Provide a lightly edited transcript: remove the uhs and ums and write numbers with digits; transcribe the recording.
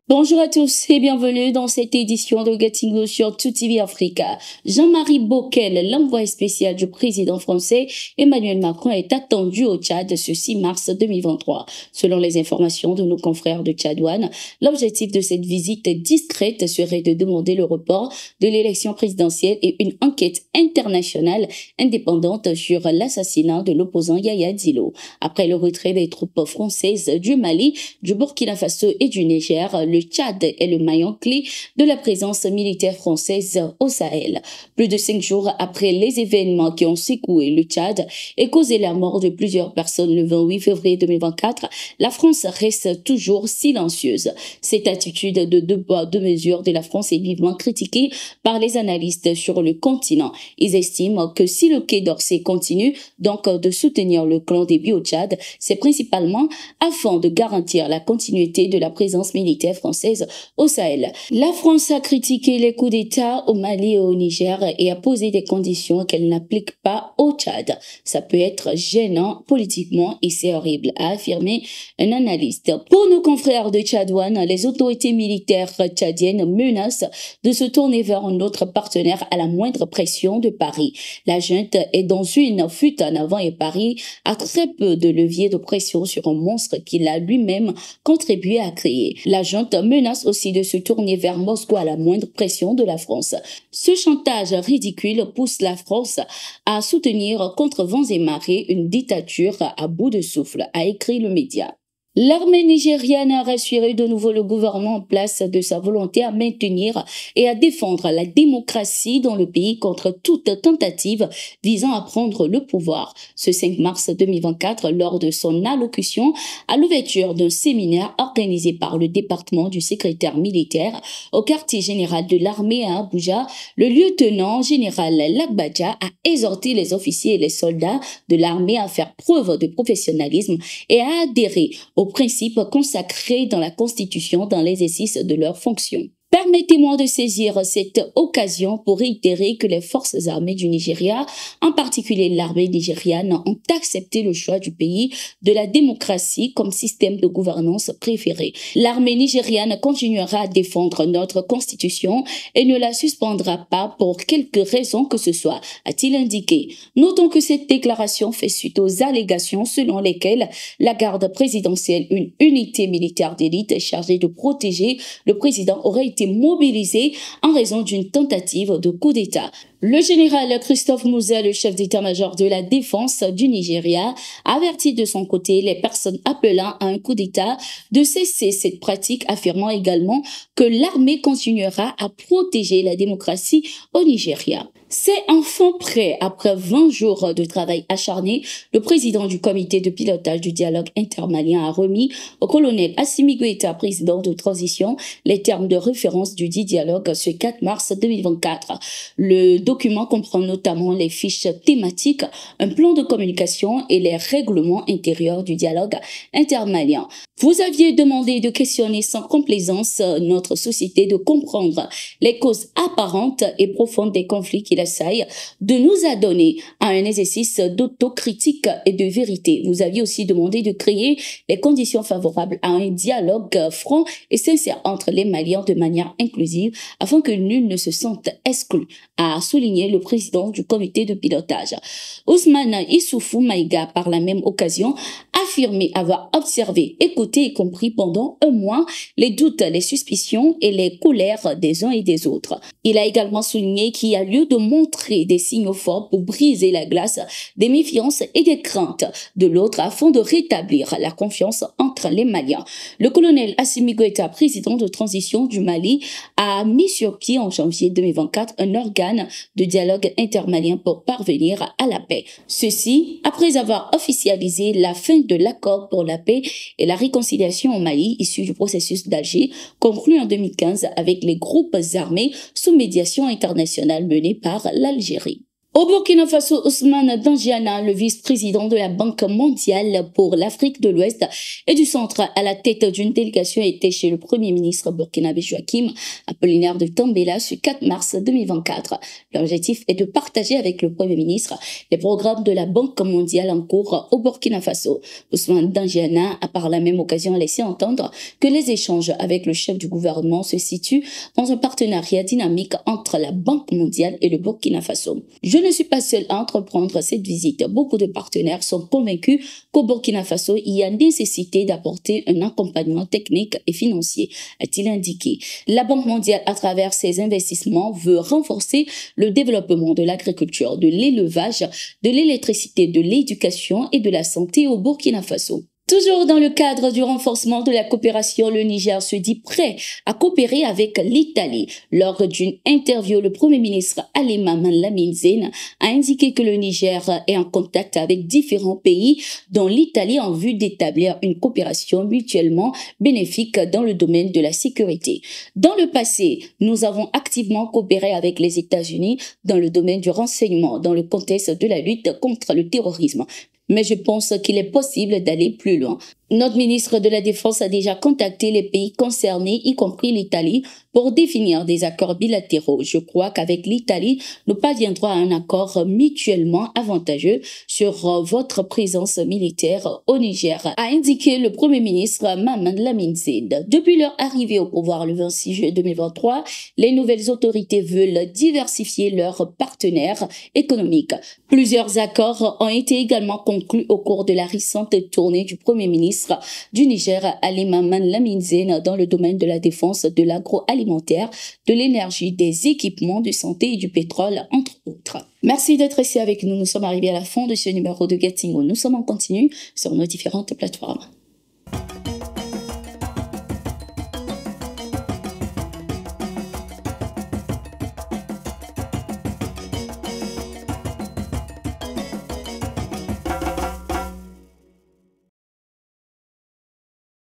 Bonjour à tous et bienvenue dans cette édition de Getting News sur TOUTV Africa. Jean-Marie Bockel, l'envoyé spécial du président français Emmanuel Macron, est attendu au Tchad ce 6 mars 2023. Selon les informations de nos confrères de Tchad One, l'objectif de cette visite discrète serait de demander le report de l'élection présidentielle et une enquête internationale indépendante sur l'assassinat de l'opposant Yaya Dillo. Après le retrait des troupes françaises du Mali, du Burkina Faso et du Niger, le Tchad est le maillon clé de la présence militaire française au Sahel. Plus de 5 jours après les événements qui ont secoué le Tchad et causé la mort de plusieurs personnes le 28 février 2024, la France reste toujours silencieuse. Cette attitude de deux poids, deux mesures de la France est vivement critiquée par les analystes sur le continent. Ils estiment que si le Quai d'Orsay continue donc de soutenir le clan Déby au Tchad, c'est principalement afin de garantir la continuité de la présence militaire française au Sahel. La France a critiqué les coups d'État au Mali et au Niger et a posé des conditions qu'elle n'applique pas au Tchad. Ça peut être gênant politiquement et c'est horrible, a affirmé un analyste. Pour nos confrères de Tchad One, les autorités militaires tchadiennes menacent de se tourner vers un autre partenaire à la moindre pression de Paris. La junte est dans une fuite en avant et Paris a très peu de levier de pression sur un monstre qu'il a lui-même contribué à créer. La junte menace aussi de se tourner vers Moscou à la moindre pression de la France. Ce chantage ridicule pousse la France à soutenir contre vents et marées une dictature à bout de souffle, a écrit le média. L'armée nigériane a rassuré de nouveau le gouvernement en place de sa volonté à maintenir et à défendre la démocratie dans le pays contre toute tentative visant à prendre le pouvoir. Ce 5 mars 2024, lors de son allocution à l'ouverture d'un séminaire organisé par le département du secrétaire militaire au quartier général de l'armée à Abuja, le lieutenant général Lagbaja a exhorté les officiers et les soldats de l'armée à faire preuve de professionnalisme et à adhérer aux principes consacrés dans la Constitution dans l'exercice de leurs fonctions. Permettez-moi de saisir cette occasion pour réitérer que les forces armées du Nigeria, en particulier l'armée nigériane, ont accepté le choix du pays de la démocratie comme système de gouvernance préféré. L'armée nigériane continuera à défendre notre constitution et ne la suspendra pas pour quelque raison que ce soit, a-t-il indiqué. Notons que cette déclaration fait suite aux allégations selon lesquelles la garde présidentielle, une unité militaire d'élite chargée de protéger le président, aurait été mobilisé en raison d'une tentative de coup d'État. Le général Christophe Musa, le chef d'état-major de la défense du Nigeria, a averti de son côté les personnes appelant à un coup d'État de cesser cette pratique, affirmant également que l'armée continuera à protéger la démocratie au Nigeria. C'est enfin prêt. Après 20 jours de travail acharné, le président du comité de pilotage du dialogue intermalien a remis au colonel Assimi Goïta, président de transition, les termes de référence du dit dialogue ce 4 mars 2024. Le document comprend notamment les fiches thématiques, un plan de communication et les règlements intérieurs du dialogue intermalien. Vous aviez demandé de questionner sans complaisance notre société, de comprendre les causes apparentes et profondes des conflits qui l'assaillent, de nous adonner à un exercice d'autocritique et de vérité. Vous aviez aussi demandé de créer les conditions favorables à un dialogue franc et sincère entre les Maliens de manière inclusive afin que nul ne se sente exclu, a souligné le président du comité de pilotage. Ousmane Issoufou Maïga, par la même occasion, affirmé avoir observé, écouté et compris pendant un mois les doutes, les suspicions et les colères des uns et des autres. Il a également souligné qu'il y a lieu de montrer des signaux forts pour briser la glace des méfiances et des craintes de l'autre afin de rétablir la confiance entre les Maliens. Le colonel Assimi Goïta, président de transition du Mali, a mis sur pied en janvier 2024 un organe de dialogue intermalien pour parvenir à la paix. Ceci après avoir officialisé la fin de l'accord pour la paix et la réconciliation au Mali issu du processus d'Alger conclu en 2015 avec les groupes armés sous médiation internationale menée par l'Algérie. Au Burkina Faso, Ousmane Dangiana, le vice-président de la Banque mondiale pour l'Afrique de l'Ouest et du Centre à la tête d'une délégation, était chez le Premier ministre burkinabé Joachim Apollinaire de Tambela ce 4 mars 2024. L'objectif est de partager avec le Premier ministre les programmes de la Banque mondiale en cours au Burkina Faso. Ousmane Dangiana a par la même occasion laissé entendre que les échanges avec le chef du gouvernement se situent dans un partenariat dynamique entre la Banque mondiale et le Burkina Faso. Je ne suis pas seul à entreprendre cette visite. Beaucoup de partenaires sont convaincus qu'au Burkina Faso, il y a nécessité d'apporter un accompagnement technique et financier, a-t-il indiqué. La Banque mondiale, à travers ses investissements, veut renforcer le développement de l'agriculture, de l'élevage, de l'électricité, de l'éducation et de la santé au Burkina Faso. Toujours dans le cadre du renforcement de la coopération, le Niger se dit prêt à coopérer avec l'Italie. Lors d'une interview, le Premier ministre Ali Maman Lamine Zeine a indiqué que le Niger est en contact avec différents pays, dont l'Italie, en vue d'établir une coopération mutuellement bénéfique dans le domaine de la sécurité. Dans le passé, nous avons activement coopéré avec les États-Unis dans le domaine du renseignement, dans le contexte de la lutte contre le terrorisme. Mais je pense qu'il est possible d'aller plus loin. Notre ministre de la Défense a déjà contacté les pays concernés, y compris l'Italie, pour définir des accords bilatéraux. Je crois qu'avec l'Italie, nous parviendrons à un accord mutuellement avantageux sur votre présence militaire au Niger, a indiqué le Premier ministre Maman Lamine Zeine. Depuis leur arrivée au pouvoir le 26 juillet 2023, les nouvelles autorités veulent diversifier leurs partenaires économiques. Plusieurs accords ont été également conclus au cours de la récente tournée du Premier ministre du Niger, Ali Maman Lamine Zeine, dans le domaine de la défense, de l'agroalimentaire, de l'énergie, des équipements de santé et du pétrole, entre autres. Merci d'être ici avec nous. Nous sommes arrivés à la fin de ce numéro de Getingo. Nous sommes en continu sur nos différentes plateformes.